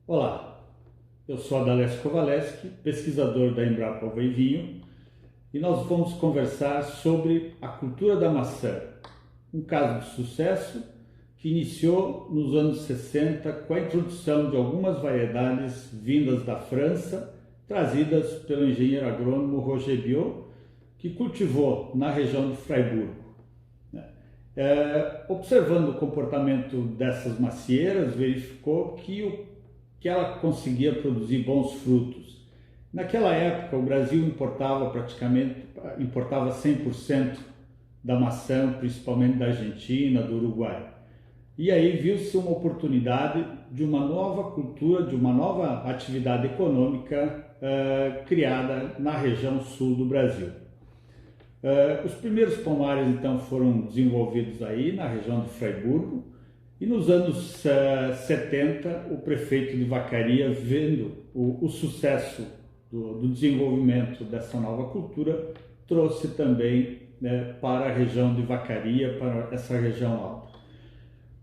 Olá, eu sou Adalesio Kowaleski, pesquisador da Embrapa Uva e Vinho, e nós vamos conversar sobre a cultura da maçã, um caso de sucesso que iniciou nos anos 60 com a introdução de algumas variedades vindas da França, trazidas pelo engenheiro agrônomo Roger Biot, que cultivou na região de Fraiburgo. Observando o comportamento dessas macieiras, verificou que ela conseguia produzir bons frutos. Naquela época, o Brasil importava 100% da maçã, principalmente da Argentina, do Uruguai. E aí viu-se uma oportunidade de uma nova cultura, de uma nova atividade econômica criada na região sul do Brasil. Os primeiros pomares, então, foram desenvolvidos aí na região de Fraiburgo, e nos anos 70, o prefeito de Vacaria, vendo o sucesso do desenvolvimento dessa nova cultura, trouxe também para a região de Vacaria, para essa região alta.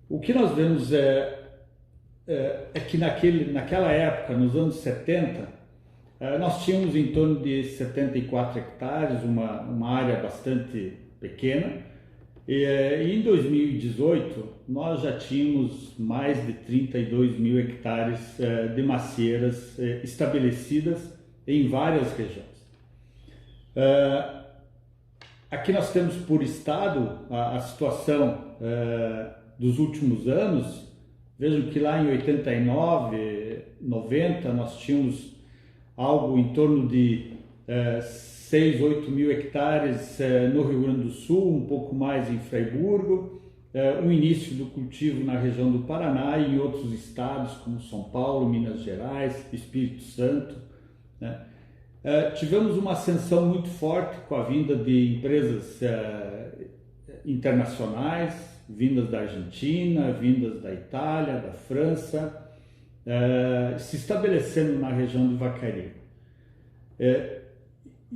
O que nós vemos é que naquela época, nos anos 70, nós tínhamos em torno de 74 hectares, uma área bastante pequena, e em 2018 nós já tínhamos mais de 32 mil hectares de macieiras estabelecidas em várias regiões. Aqui nós temos por estado a situação dos últimos anos. Vejam que lá em 89, 90 nós tínhamos algo em torno de 6, 8 mil hectares no Rio Grande do Sul, um pouco mais em Fraiburgo, o início do cultivo na região do Paraná e em outros estados como São Paulo, Minas Gerais, Espírito Santo, né? Tivemos uma ascensão muito forte com a vinda de empresas internacionais, vindas da Argentina, vindas da Itália, da França, se estabelecendo na região de Vacaria.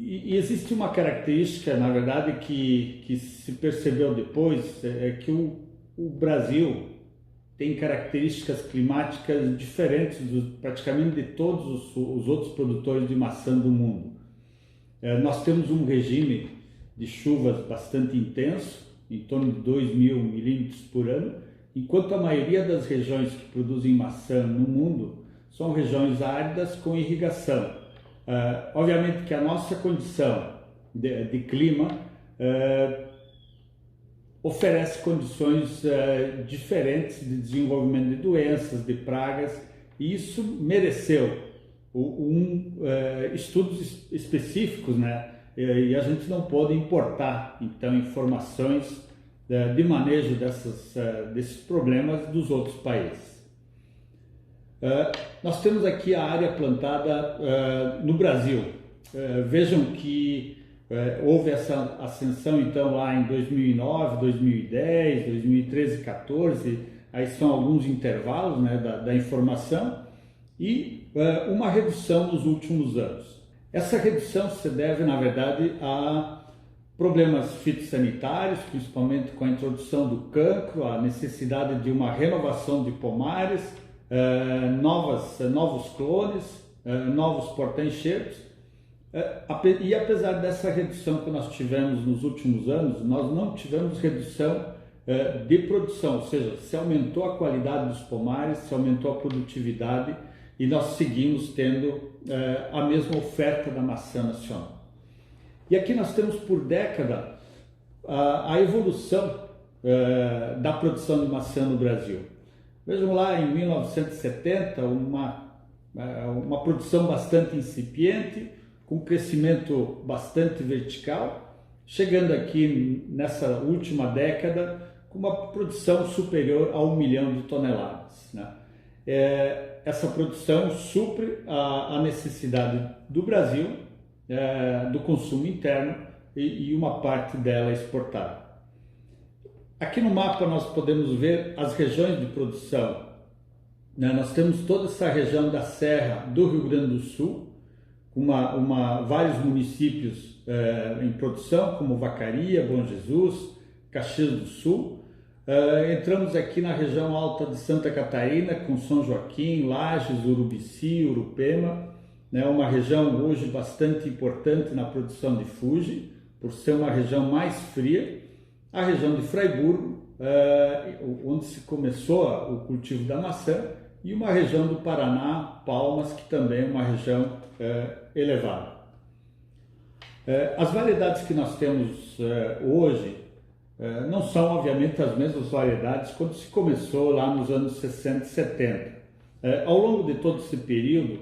E existe uma característica, na verdade, que se percebeu depois, que o Brasil tem características climáticas diferentes praticamente de todos os outros produtores de maçã do mundo. Nós temos um regime de chuvas bastante intenso, em torno de 2.000 milímetros por ano, enquanto a maioria das regiões que produzem maçã no mundo são regiões áridas com irrigação. Obviamente que a nossa condição de clima oferece condições diferentes de desenvolvimento de doenças, de pragas, e isso mereceu estudos específicos, né? E a gente não pode importar, então, informações de manejo desses problemas dos outros países. Nós temos aqui a área plantada no Brasil. Vejam que houve essa ascensão então lá em 2009, 2010, 2013, 2014, aí são alguns intervalos, né, da informação, e uma redução nos últimos anos. Essa redução se deve, na verdade, a problemas fitossanitários, principalmente com a introdução do cancro, a necessidade de uma renovação de pomares, novos clones, novos porta-enxertos. E apesar dessa redução que nós tivemos nos últimos anos, nós não tivemos redução de produção, ou seja, se aumentou a qualidade dos pomares, se aumentou a produtividade, e nós seguimos tendo a mesma oferta da maçã nacional. E aqui nós temos por década a evolução da produção de maçã no Brasil. Vejam lá, em 1970, uma produção bastante incipiente, com crescimento bastante vertical, chegando aqui nessa última década com uma produção superior a 1 milhão de toneladas, né? Essa produção supre a necessidade do Brasil, do consumo interno, e uma parte dela exportada. Aqui no mapa nós podemos ver as regiões de produção, né? Nós temos toda essa região da Serra do Rio Grande do Sul, com vários municípios em produção, como Vacaria, Bom Jesus, Caxias do Sul. Entramos aqui na região alta de Santa Catarina, com São Joaquim, Lages, Urubici, Urupema, né? Uma região hoje bastante importante na produção de Fuji, por ser uma região mais fria. A região de Fraiburgo, onde se começou o cultivo da maçã, e uma região do Paraná, Palmas, que também é uma região elevada. As variedades que nós temos hoje não são, obviamente, as mesmas variedades quando se começou lá nos anos 60 e 70. Ao longo de todo esse período,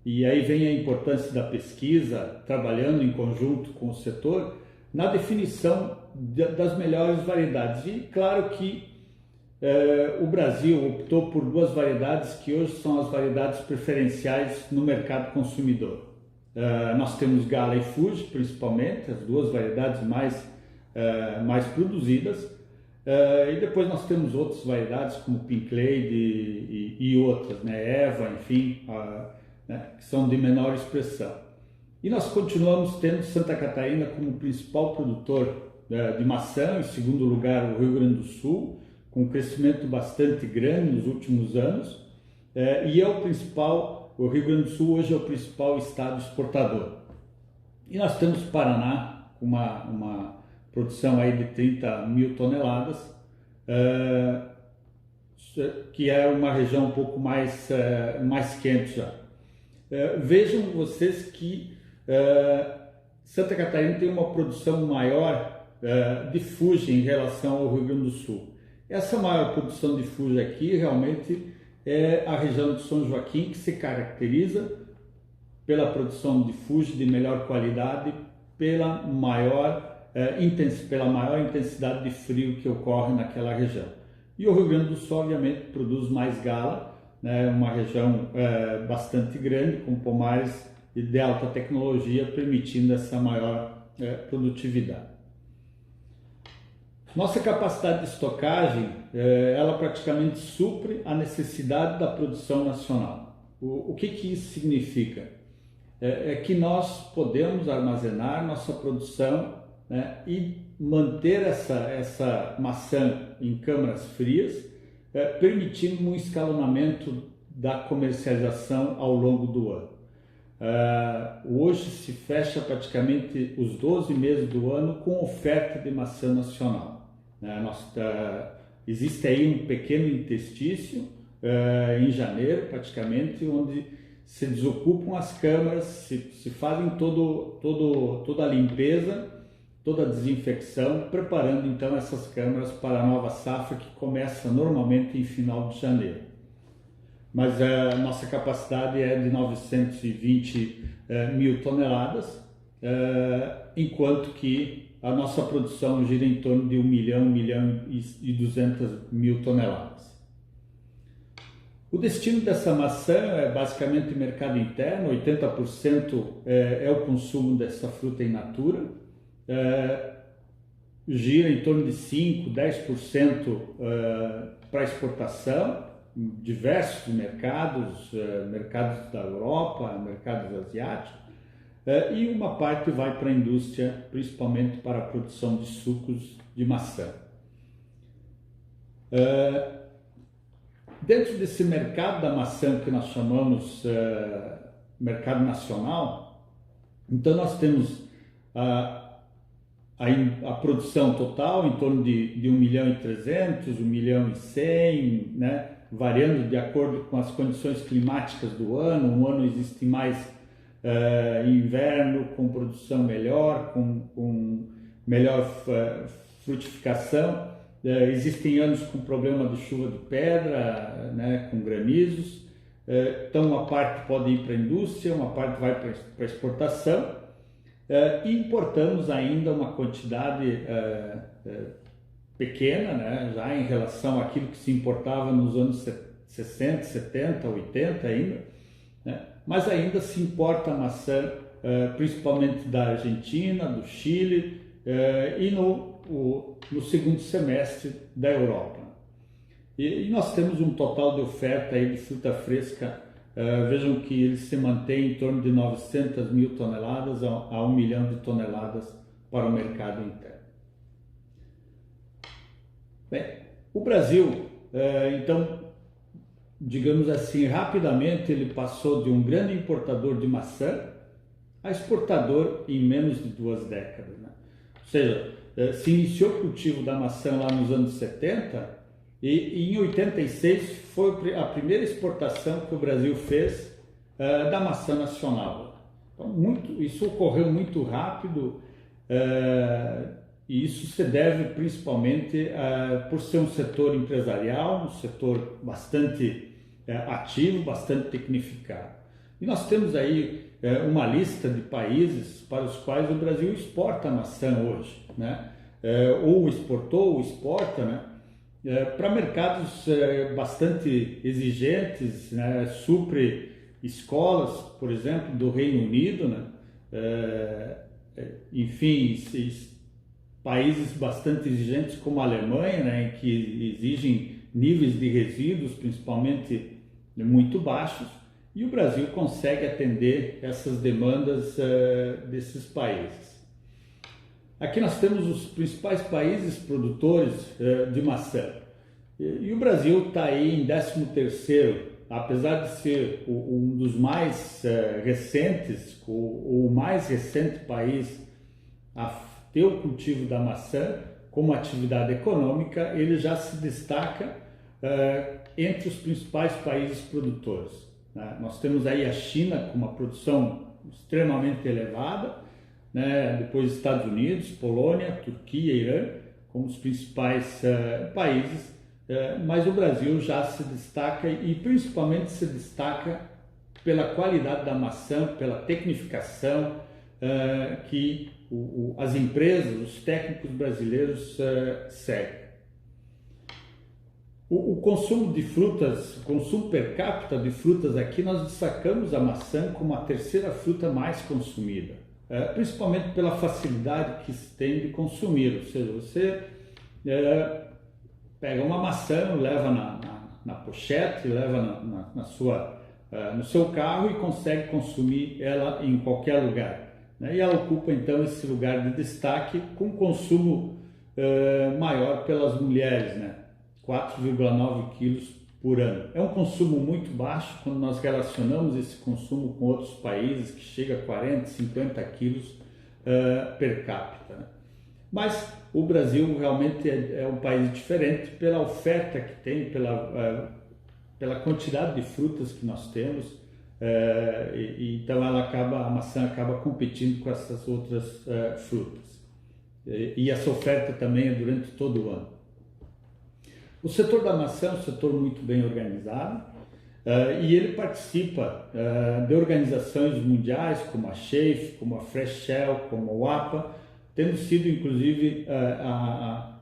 e aí vem a importância da pesquisa, trabalhando em conjunto com o setor, na definição das melhores variedades. E claro que o Brasil optou por duas variedades que hoje são as variedades preferenciais no mercado consumidor. Nós temos Gala e Fuji, principalmente, as duas variedades mais produzidas, e depois nós temos outras variedades como Pink Lady e outras, né? Eva, enfim, né? Que são de menor expressão. E nós continuamos tendo Santa Catarina como principal produtor de maçã, em segundo lugar o Rio Grande do Sul, com um crescimento bastante grande nos últimos anos, e o Rio Grande do Sul hoje é o principal estado exportador. E nós temos Paraná com uma produção aí de 30 mil toneladas, que é uma região um pouco mais quente já. Vejam vocês que Santa Catarina tem uma produção maior de Fuji em relação ao Rio Grande do Sul. Essa maior produção de Fuji aqui realmente é a região de São Joaquim, que se caracteriza pela produção de Fuji de melhor qualidade, pela maior intensidade de frio que ocorre naquela região. E o Rio Grande do Sul, obviamente, produz mais Gala, né, uma região bastante grande, com pomares de alta tecnologia, permitindo essa maior produtividade. Nossa capacidade de estocagem, ela praticamente supre a necessidade da produção nacional. O que isso significa? É que nós podemos armazenar nossa produção, né, e manter essa maçã em câmaras frias, permitindo um escalonamento da comercialização ao longo do ano. Hoje se fecha praticamente os 12 meses do ano com oferta de maçã nacional. Existe aí um pequeno interstício em janeiro, praticamente, onde se desocupam as câmaras, se fazem toda a limpeza, toda a desinfecção, preparando então essas câmaras para a nova safra, que começa normalmente em final de janeiro. Mas a nossa capacidade é de 920 mil toneladas, enquanto que a nossa produção gira em torno de 1 milhão e 200 mil toneladas. O destino dessa maçã é basicamente mercado interno, 80% é o consumo dessa fruta in natura, gira em torno de 5%, 10% para exportação, em diversos mercados, mercados da Europa, mercados asiáticos, e uma parte vai para a indústria, principalmente para a produção de sucos de maçã. Dentro desse mercado da maçã que nós chamamos mercado nacional, então nós temos a produção total em torno de 1 milhão e 300, 1 milhão e 100, né? Variando de acordo com as condições climáticas do ano. Um ano existe mais inverno, com produção melhor, com melhor frutificação. Existem anos com problema de chuva de pedra, né, com granizos. Então uma parte pode ir para a indústria, uma parte vai para a exportação. E importamos ainda uma quantidade pequena, né, já em relação àquilo que se importava nos anos 60, 70, 80 ainda, né, mas ainda se importa maçã, principalmente da Argentina, do Chile e no segundo semestre da Europa. E nós temos um total de oferta aí de fruta fresca. Vejam que ele se mantém em torno de 900 mil toneladas a 1 milhão de toneladas para o mercado interno. Bem, O Brasil, então, digamos assim, rapidamente ele passou de um grande importador de maçã a exportador em menos de 2 décadas, né? Ou seja, se iniciou o cultivo da maçã lá nos anos 70 e em 86 foi a primeira exportação que o Brasil fez da maçã nacional. Então, isso ocorreu muito rápido e isso se deve principalmente por ser um setor empresarial, um setor bastante ativo, bastante tecnificado. E nós temos aí uma lista de países para os quais o Brasil exporta maçã hoje, né? Ou exportou ou exporta, né? Para mercados bastante exigentes, né? Supre escolas, por exemplo, do Reino Unido, né? Enfim, países bastante exigentes como a Alemanha, né? Que exigem níveis de resíduos, principalmente muito baixos, e o Brasil consegue atender essas demandas desses países. Aqui nós temos os principais países produtores de maçã. E o Brasil está aí em 13º, apesar de ser um dos mais recentes, o mais recente país a ter o cultivo da maçã como atividade econômica, ele já se destaca entre os principais países produtores. Nós temos aí a China com uma produção extremamente elevada, né? Depois Estados Unidos, Polônia, Turquia, Irã, como os principais países, mas o Brasil já se destaca e principalmente se destaca pela qualidade da maçã, pela tecnificação que as empresas, os técnicos brasileiros seguem. O consumo de frutas, o consumo per capita de frutas aqui, nós destacamos a maçã como a 3ª fruta mais consumida, principalmente pela facilidade que se tem de consumir, ou seja, você pega uma maçã, leva na pochete, leva no seu carro e consegue consumir ela em qualquer lugar, né? E ela ocupa então esse lugar de destaque com consumo maior pelas mulheres, né? 4,9 quilos por ano. É um consumo muito baixo quando nós relacionamos esse consumo com outros países que chega a 40, 50 quilos per capita, né? Mas o Brasil realmente é um país diferente pela oferta que tem, pela quantidade de frutas que nós temos, então a maçã acaba competindo com essas outras frutas. E essa oferta também é durante todo o ano. O setor da maçã é um setor muito bem organizado e ele participa de organizações mundiais como a SHAFE, como a Fresh Shell, como a WAPA, tendo sido inclusive a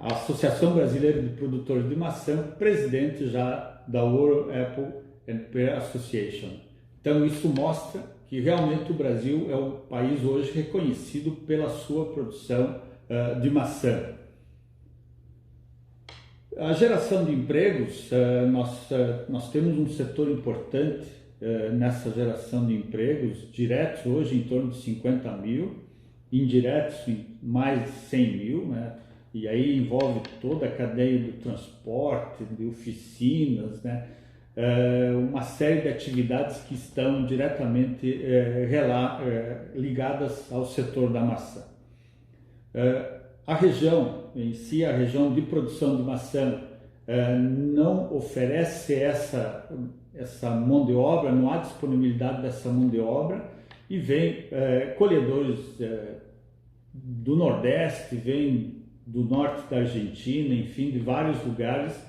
Associação Brasileira de Produtores de Maçã presidente já da World Apple and Pear Association. Então isso mostra que realmente o Brasil é um país hoje reconhecido pela sua produção de maçã. A geração de empregos, nós temos um setor importante nessa geração de empregos, diretos hoje em torno de 50 mil, indiretos em mais de 100 mil, né? E aí envolve toda a cadeia do transporte, de oficinas, né? Uma série de atividades que estão diretamente ligadas ao setor da maçã. A região em si, a região de produção de maçã, não oferece essa mão de obra, não há disponibilidade dessa mão de obra, e vem colhedores do Nordeste, vem do norte da Argentina, enfim, de vários lugares,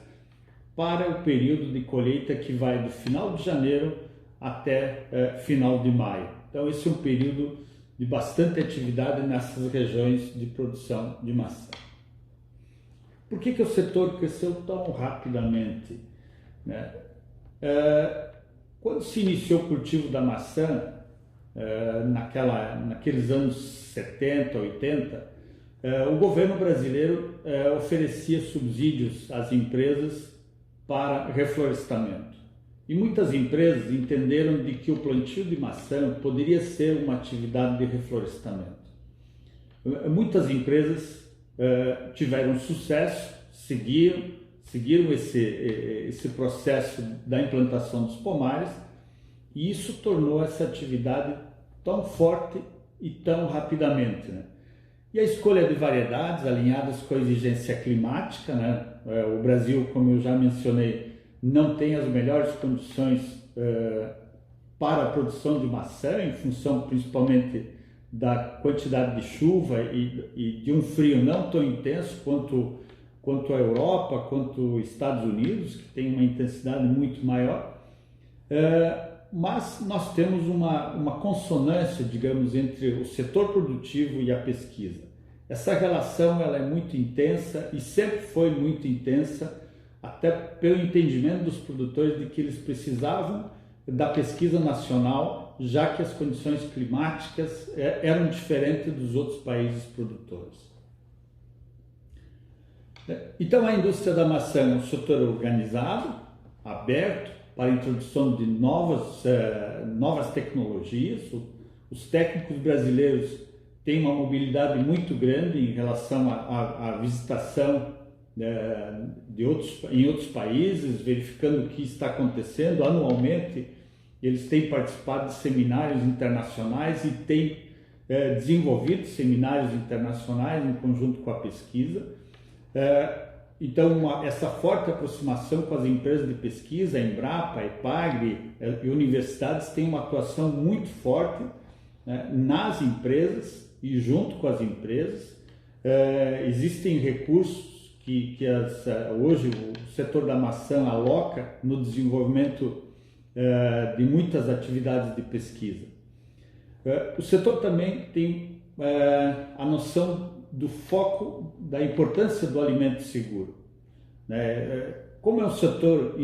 para o período de colheita que vai do final de janeiro até final de maio. Então esse é um período de bastante atividade nessas regiões de produção de maçã. Por que o setor cresceu tão rapidamente, né? Quando se iniciou o cultivo da maçã, naqueles anos 70, 80, o governo brasileiro oferecia subsídios às empresas para reflorestamento. E muitas empresas entenderam de que o plantio de maçã poderia ser uma atividade de reflorestamento. Muitas empresas tiveram sucesso, seguiram esse processo da implantação dos pomares, e isso tornou essa atividade tão forte e tão rapidamente, né? E a escolha de variedades alinhadas com a exigência climática, né? O Brasil, como eu já mencionei, não tem as melhores condições para a produção de maçã, em função principalmente da quantidade de chuva e de um frio não tão intenso quanto a Europa, quanto os Estados Unidos, que tem uma intensidade muito maior. Mas nós temos uma consonância, digamos, entre o setor produtivo e a pesquisa. Essa relação ela é muito intensa e sempre foi muito intensa, até pelo entendimento dos produtores de que eles precisavam da pesquisa nacional, já que as condições climáticas eram diferentes dos outros países produtores. Então a indústria da maçã é um setor organizado, aberto, para a introdução de novas tecnologias. Os técnicos brasileiros têm uma mobilidade muito grande em relação à visitação em outros países, verificando o que está acontecendo. Anualmente, eles têm participado de seminários internacionais e têm desenvolvido seminários internacionais em conjunto com a pesquisa. Então, essa forte aproximação com as empresas de pesquisa, a Embrapa, a EPAGRE e universidades têm uma atuação muito forte, né, nas empresas e junto com as empresas. Existem recursos que hoje o setor da maçã aloca no desenvolvimento de muitas atividades de pesquisa. O setor também tem a noção do foco da importância do alimento seguro, né? Como é um setor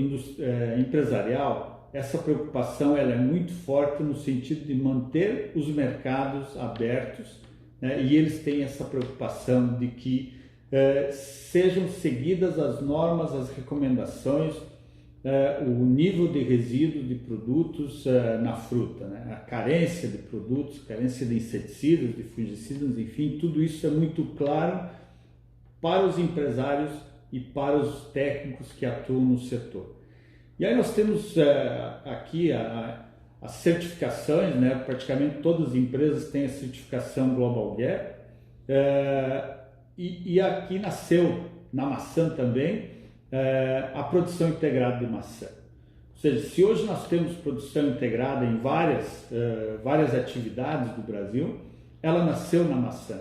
empresarial, essa preocupação ela é muito forte no sentido de manter os mercados abertos, né? E eles têm essa preocupação de que sejam seguidas as normas, as recomendações, o nível de resíduo de produtos na fruta, né? A carência de produtos, carência de inseticidas, de fungicidas, enfim, tudo isso é muito claro para os empresários e para os técnicos que atuam no setor. E aí nós temos aqui as certificações, né? Praticamente todas as empresas têm a certificação Global Gap, e aqui nasceu na maçã também a produção integrada de maçã. Ou seja, se hoje nós temos produção integrada em várias atividades do Brasil, ela nasceu na maçã.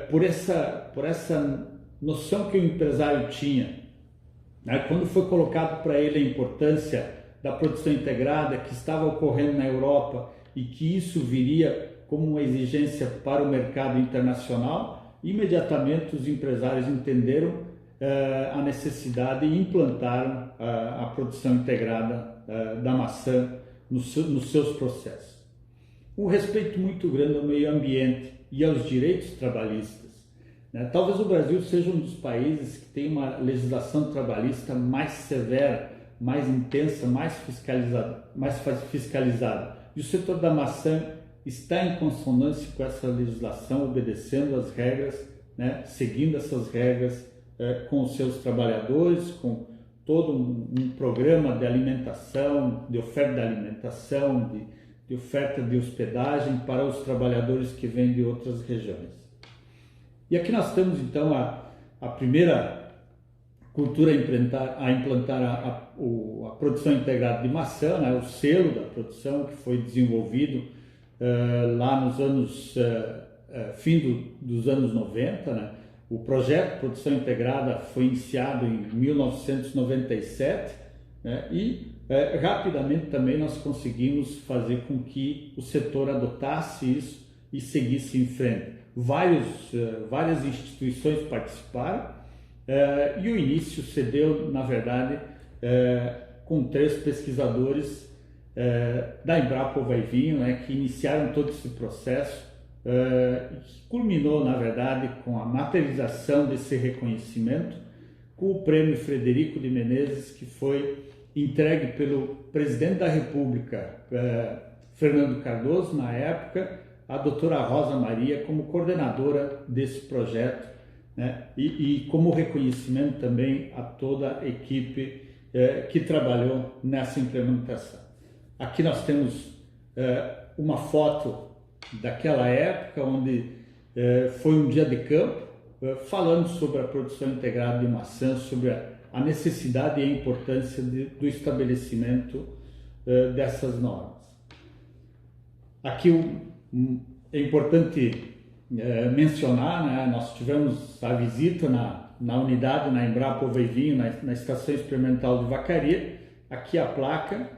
Por essa noção que o empresário tinha, né, quando foi colocado para ele a importância da produção integrada que estava ocorrendo na Europa e que isso viria como uma exigência para o mercado internacional, imediatamente os empresários entenderam a necessidade e implantaram a produção integrada da maçã nos seus processos. Um respeito muito grande ao meio ambiente e aos direitos trabalhistas, né? Talvez o Brasil seja um dos países que tem uma legislação trabalhista mais severa, mais intensa, mais fiscalizada. E o setor da maçã está em consonância com essa legislação, obedecendo as regras, né? Seguindo essas regras, com os seus trabalhadores, com todo um programa de alimentação, de oferta de alimentação, de oferta de hospedagem para os trabalhadores que vêm de outras regiões. E aqui nós temos então a primeira cultura a implantar a produção integrada de maçã, né? O selo da produção, que foi desenvolvido lá nos anos fim dos anos 90, né? O projeto Produção Integrada foi iniciado em 1997, né? E rapidamente também nós conseguimos fazer com que o setor adotasse isso e seguisse em frente. Várias instituições participaram, e o início se deu, na verdade, com 3 pesquisadores da Embrapa Uva e Vinho, né, que iniciaram todo esse processo, que culminou, na verdade, com a materialização desse reconhecimento, com o Prêmio Frederico de Menezes, que foi entregue pelo presidente da República, Fernando Cardoso, na época, a doutora Rosa Maria como coordenadora desse projeto né? E como reconhecimento também a toda a equipe que trabalhou nessa implementação. Aqui nós temos uma foto daquela época, onde foi um dia de campo, falando sobre a produção integrada de maçã, sobre a necessidade e a importância do estabelecimento dessas normas. Aqui é importante mencionar, né, nós tivemos a visita na unidade, na Embrapa Uva e Vinho, na Estação Experimental de Vacaria. Aqui a placa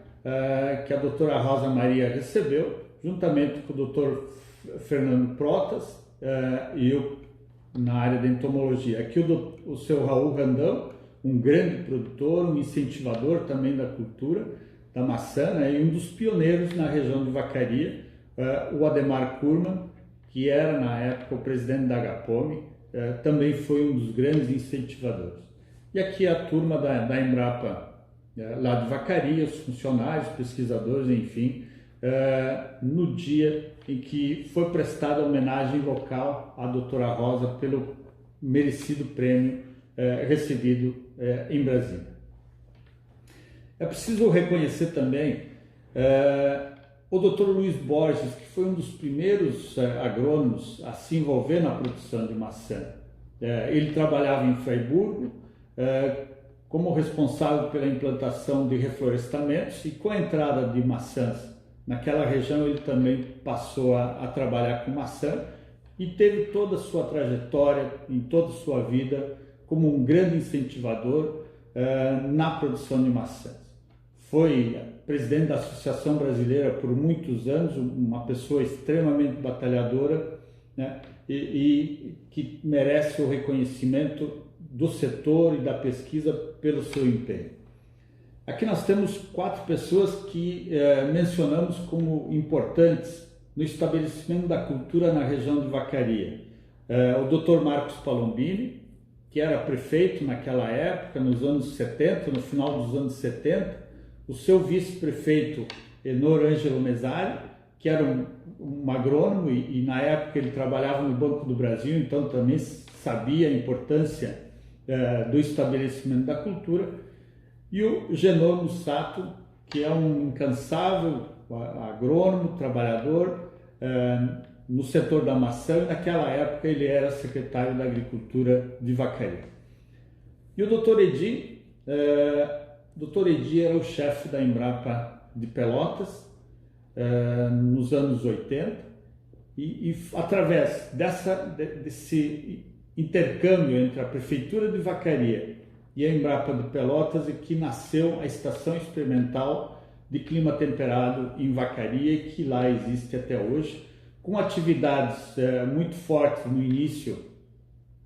que a doutora Rosa Maria recebeu, juntamente com o doutor Fernando Protas e eu na área de entomologia. Aqui o seu Raul Randão, um grande produtor, um incentivador também da cultura da maçã, né, e um dos pioneiros na região de Vacaria, o Ademar Kurman, que era na época o presidente da Agapome, também foi um dos grandes incentivadores. E aqui a turma da Embrapa lá de Vacaria, os funcionários, pesquisadores, enfim, no dia em que foi prestada homenagem local à doutora Rosa pelo merecido prêmio recebido em Brasília. É preciso reconhecer também o Dr. Luiz Borges, que foi um dos primeiros agrônomos a se envolver na produção de maçã. Ele trabalhava em Freiburgo como responsável pela implantação de reflorestamentos, e com a entrada de maçãs naquela região ele também passou a trabalhar com maçã e teve toda a sua trajetória, em toda a sua vida, como um grande incentivador na produção de maçãs. Foi presidente da Associação Brasileira por muitos anos, uma pessoa extremamente batalhadora, né, e que merece o reconhecimento do setor e da pesquisa pelo seu empenho. Aqui nós temos 4 pessoas que mencionamos como importantes no estabelecimento da cultura na região de Vacaria. O Dr. Marcos Palombini, que era prefeito naquela época, nos anos 70, no final dos anos 70, o seu vice-prefeito Enor Ângelo Mesari, que era um agrônomo e na época ele trabalhava no Banco do Brasil, então também sabia a importância do estabelecimento da cultura, e o Genor Mussato, que é um incansável agrônomo, trabalhador no setor da maçã, e naquela época ele era secretário da Agricultura de Vacaria. E o Dr. Edi, Dr. Edi era o chefe da Embrapa de Pelotas nos anos 80, e através desse intercâmbio entre a Prefeitura de Vacaria e a Embrapa de Pelotas é que nasceu a Estação Experimental de Clima Temperado em Vacaria, que lá existe até hoje, com atividades muito fortes no início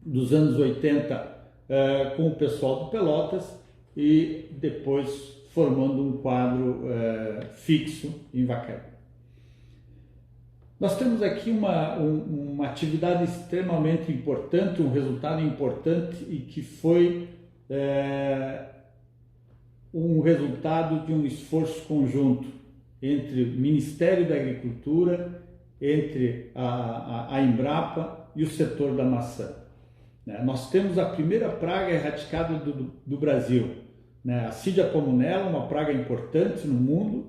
dos anos 80 com o pessoal do Pelotas, e depois formando um quadro fixo em Vacaria. Nós temos aqui uma atividade extremamente importante, um resultado importante, e que foi um resultado de um esforço conjunto entre o Ministério da Agricultura, entre a Embrapa e o setor da maçã. Nós temos a primeira praga erradicada do Brasil, a Cydia pomonella, uma praga importante no mundo,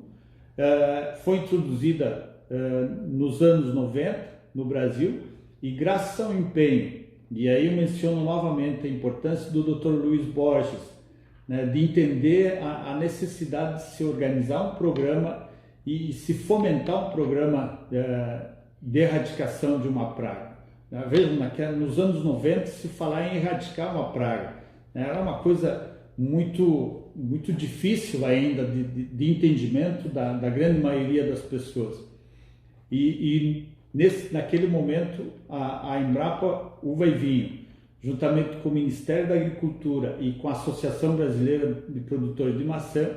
foi introduzida nos anos 90 no Brasil, e graças ao empenho, e aí eu menciono novamente a importância do Dr. Luiz Borges, de entender a necessidade de se organizar um programa e se fomentar um programa de erradicação de uma praga. Vejam, nos anos 90 se falar em erradicar uma praga era uma coisa muito difícil ainda de entendimento da grande maioria das pessoas. Naquele momento, a Embrapa Uva e Vinho, juntamente com o Ministério da Agricultura e com a Associação Brasileira de Produtores de Maçã,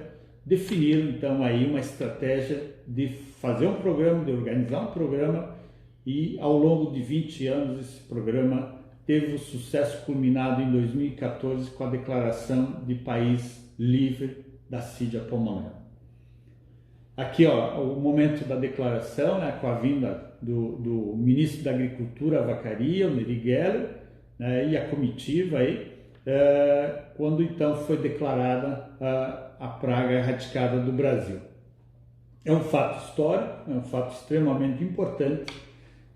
definiram então aí uma estratégia de fazer um programa, de organizar um programa, e ao longo de 20 anos esse programa teve o sucesso culminado em 2014 com a declaração de país livre da Cydia pomonella. Aqui, o momento da declaração, com a vinda do ministro da Agricultura a Vacaria, o Neri Geller, né, e a comitiva aí, quando então foi declarada a praga erradicada do Brasil. É um fato histórico, é um fato extremamente importante,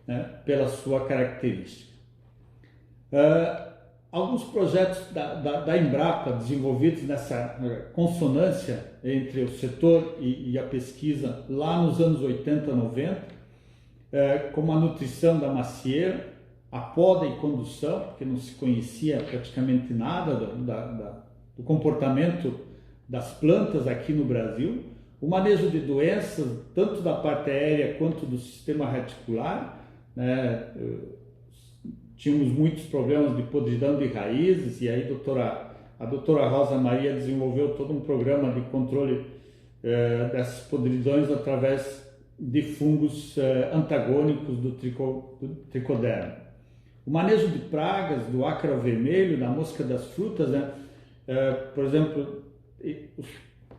né, pela sua característica. Alguns projetos da Embrapa desenvolvidos nessa consonância entre o setor e a pesquisa lá nos anos 80, 90, como a nutrição da macieira, a poda e condução, porque não se conhecia praticamente nada do comportamento das plantas aqui no Brasil, o manejo de doenças, tanto da parte aérea quanto do sistema reticular, né? Tínhamos muitos problemas de podridão de raízes, e aí a doutora Rosa Maria desenvolveu todo um programa de controle dessas podridões através de fungos antagônicos do tricoderma. O manejo de pragas, do ácaro vermelho, da mosca das frutas, né? Por exemplo, os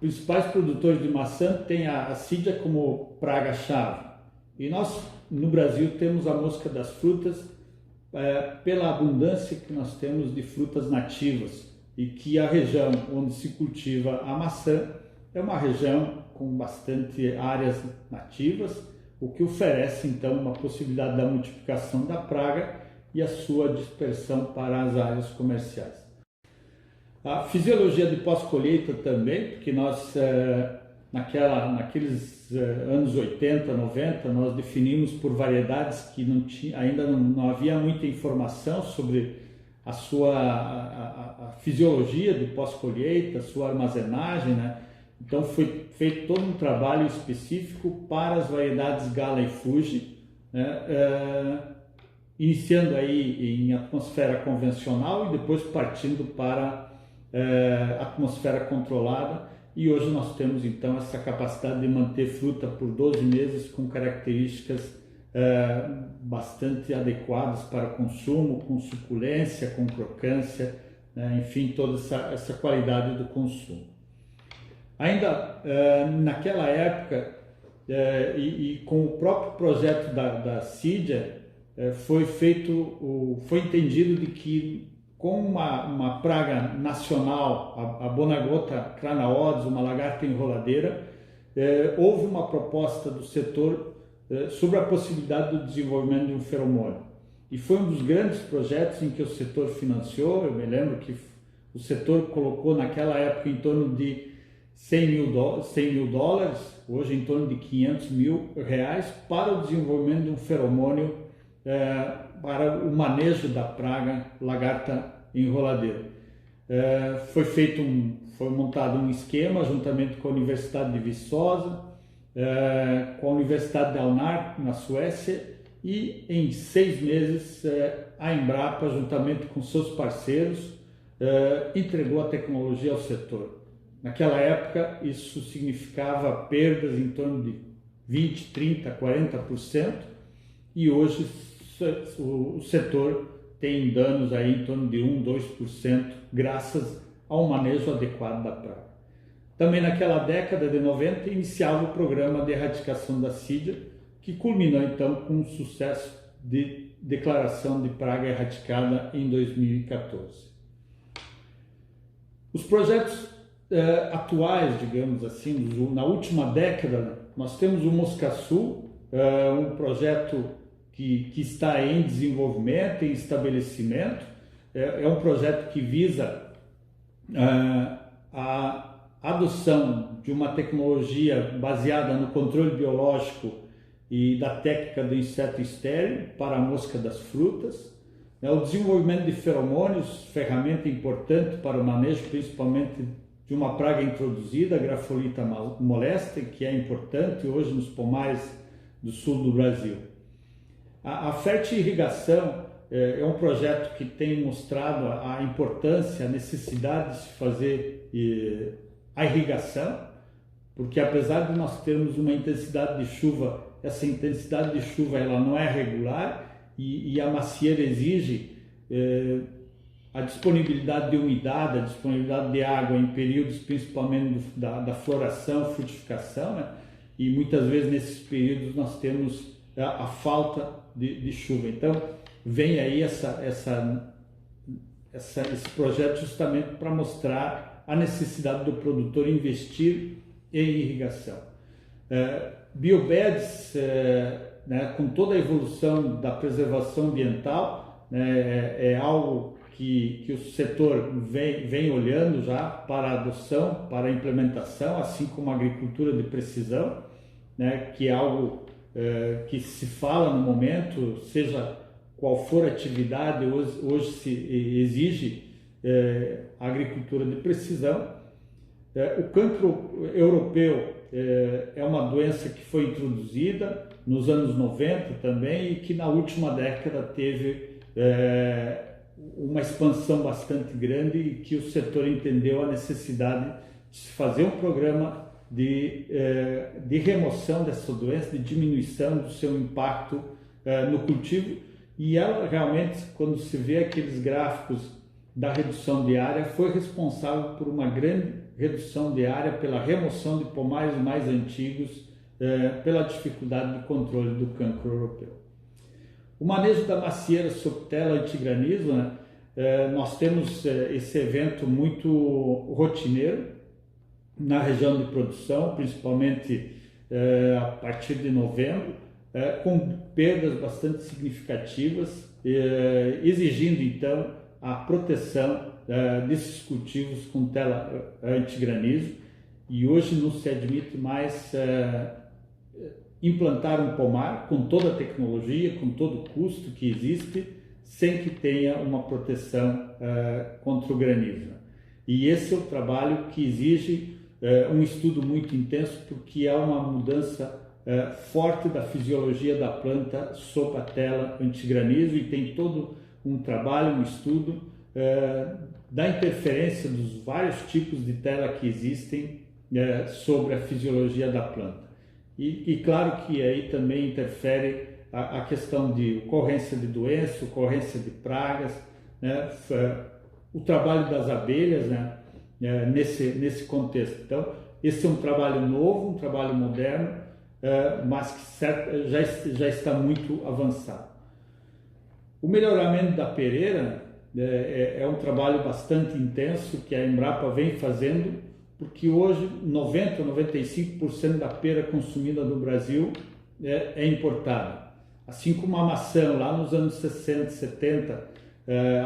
principais produtores de maçã têm a assídia como praga-chave. E nós, no Brasil, temos a mosca das frutas pela abundância que nós temos de frutas nativas, e que a região onde se cultiva a maçã é uma região com bastante áreas nativas, o que oferece então uma possibilidade da multiplicação da praga e a sua dispersão para as áreas comerciais. A fisiologia de pós-colheita também, porque nós naqueles anos 80, 90, nós definimos por variedades que ainda não havia muita informação sobre a sua fisiologia de pós-colheita, sua armazenagem, né? Então foi feito todo um trabalho específico para as variedades Gala e Fuji, né? Iniciando aí em atmosfera convencional e depois partindo para atmosfera controlada. E hoje nós temos então essa capacidade de manter fruta por 12 meses com características bastante adequadas para consumo, com suculência, com crocância, né? Enfim, toda essa qualidade do consumo. Ainda naquela época, e com o próprio projeto da CIDIA, foi entendido de que com uma praga nacional, a Bonagota cranaodes, uma lagarta enroladeira, houve uma proposta do setor sobre a possibilidade do desenvolvimento de um feromônio. E foi um dos grandes projetos em que o setor financiou. Eu me lembro que o setor colocou naquela época em torno de 100 mil dólares, hoje em torno de 500 mil reais, para o desenvolvimento de um feromônio para o manejo da praga lagarta enroladeira. Foi montado um esquema juntamente com a Universidade de Viçosa, com a Universidade de Alnarp, na Suécia, e em 6 meses a Embrapa, juntamente com seus parceiros, entregou a tecnologia ao setor. Naquela época isso significava perdas em torno de 20, 30, 40%, e hoje o setor tem danos aí em torno de 1, 2%, graças ao manejo adequado da praga. Também naquela década de 90 iniciava o programa de erradicação da CIDIA, que culminou então com um sucesso de declaração de praga erradicada em 2014. Os projetos atuais, digamos assim, na última década, nós temos o Moscaçu, um projeto que está em desenvolvimento, em estabelecimento. É um projeto que visa a adoção de uma tecnologia baseada no controle biológico e da técnica do inseto estéril para a mosca das frutas. O desenvolvimento de feromônios, ferramenta importante para o manejo, principalmente de uma praga introduzida, a Grafolita molesta, que é importante hoje nos pomares do sul do Brasil. A fertirrigação é um projeto que tem mostrado a importância, a necessidade de se fazer a irrigação, porque apesar de nós termos uma intensidade de chuva, essa intensidade de chuva ela não é regular, e a macieira exige a disponibilidade de umidade, a disponibilidade de água em períodos principalmente da floração, frutificação, né? E muitas vezes nesses períodos nós temos a falta de chuva. Então vem aí essa esse projeto justamente para mostrar a necessidade do produtor investir em irrigação. Biobeds, né, com toda a evolução da preservação ambiental, né, é algo que o setor vem olhando já para a adoção, para a implementação, assim como a agricultura de precisão, né, que é algo que se fala no momento, seja qual for a atividade, hoje se exige a agricultura de precisão. O cancro europeu é uma doença que foi introduzida nos anos 90 também e que na última década teve uma expansão bastante grande e que o setor entendeu a necessidade de se fazer um programa de remoção dessa doença, de diminuição do seu impacto no cultivo. E ela realmente, quando se vê aqueles gráficos da redução de área, foi responsável por uma grande redução de área, pela remoção de pomares mais antigos, pela dificuldade de controle do cancro europeu. O manejo da macieira sob tela antigranizo, né? Nós temos esse evento muito rotineiro na região de produção, principalmente a partir de novembro, com perdas bastante significativas, exigindo então a proteção desses cultivos com tela antigranizo. E hoje não se admite mais implantar um pomar com toda a tecnologia, com todo o custo que existe, sem que tenha uma proteção contra o granizo. E esse é o trabalho que exige um estudo muito intenso, porque há uma mudança forte da fisiologia da planta sob a tela antigranizo e tem todo um trabalho, um estudo da interferência dos vários tipos de tela que existem sobre a fisiologia da planta. E claro que aí também interfere a questão de ocorrência de doença, ocorrência de pragas, né? O trabalho das abelhas, né? Nesse contexto. Então, esse é um trabalho novo, um trabalho moderno, mas que já está muito avançado. O melhoramento da pereira é um trabalho bastante intenso que a Embrapa vem fazendo, porque hoje 90% a 95% da pera consumida no Brasil é importada. Assim como a maçã lá nos anos 60, 70,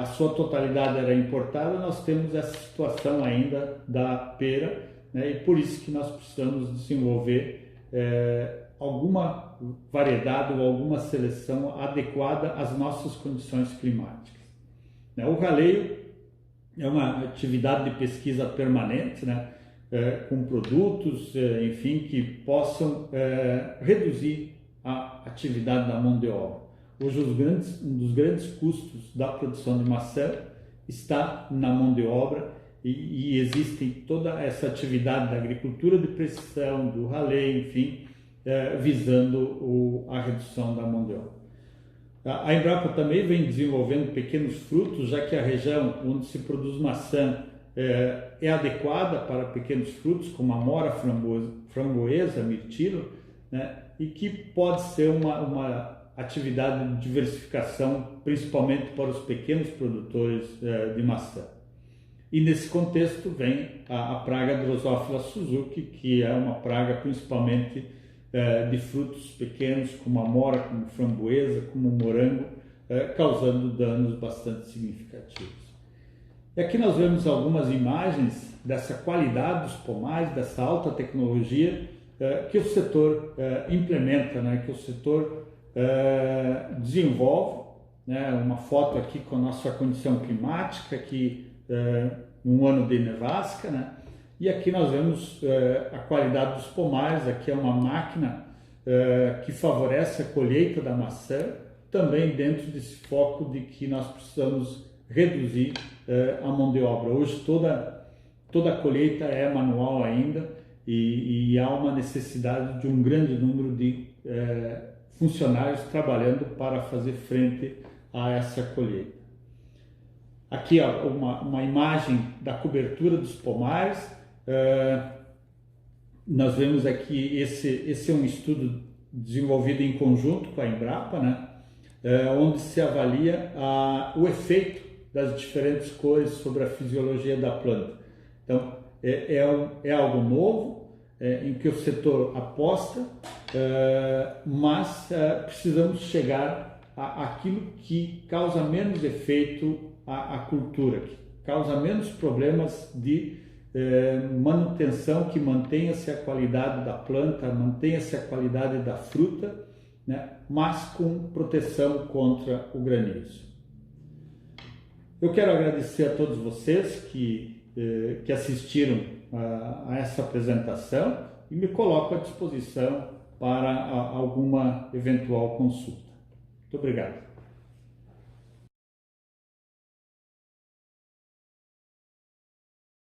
a sua totalidade era importada, nós temos essa situação ainda da pera, né? E por isso que nós precisamos desenvolver alguma variedade ou alguma seleção adequada às nossas condições climáticas. O raleio é uma atividade de pesquisa permanente, né? Com produtos, enfim, que possam reduzir a atividade da mão de obra. Hoje um dos grandes custos da produção de maçã está na mão de obra e existe toda essa atividade da agricultura de precisão, do raleio, enfim, visando a redução da mão de obra. A Embrapa também vem desenvolvendo pequenos frutos, já que a região onde se produz maçã é adequada para pequenos frutos, como amora, framboesa, mirtilo, né? E que pode ser uma atividade de diversificação, principalmente para os pequenos produtores de maçã. E nesse contexto vem a praga Drosophila Suzuki, que é uma praga principalmente de frutos pequenos, como amora, como framboesa, como morango, causando danos bastante significativos. E aqui nós vemos algumas imagens dessa qualidade dos pomares, dessa alta tecnologia que o setor implementa, né, que o setor desenvolve, né, uma foto aqui com a nossa condição climática, aqui num ano de nevasca, né, e aqui nós vemos a qualidade dos pomares. Aqui é uma máquina que favorece a colheita da maçã, também dentro desse foco de que nós precisamos reduzir a mão de obra. Hoje toda a colheita é manual ainda e há uma necessidade de um grande número de funcionários trabalhando para fazer frente a essa colheita. Aqui uma imagem da cobertura dos pomares. Nós vemos aqui, esse é um estudo desenvolvido em conjunto com a Embrapa, né? Onde se avalia o efeito das diferentes coisas sobre a fisiologia da planta. Então, é algo novo, em que o setor aposta, mas precisamos chegar àquilo que causa menos efeito à cultura, que causa menos problemas de manutenção, que mantenha-se a qualidade da planta, mantenha-se a qualidade da fruta, né, mas com proteção contra o granizo. Eu quero agradecer a todos vocês que assistiram a essa apresentação e me coloco à disposição para alguma eventual consulta. Muito obrigado.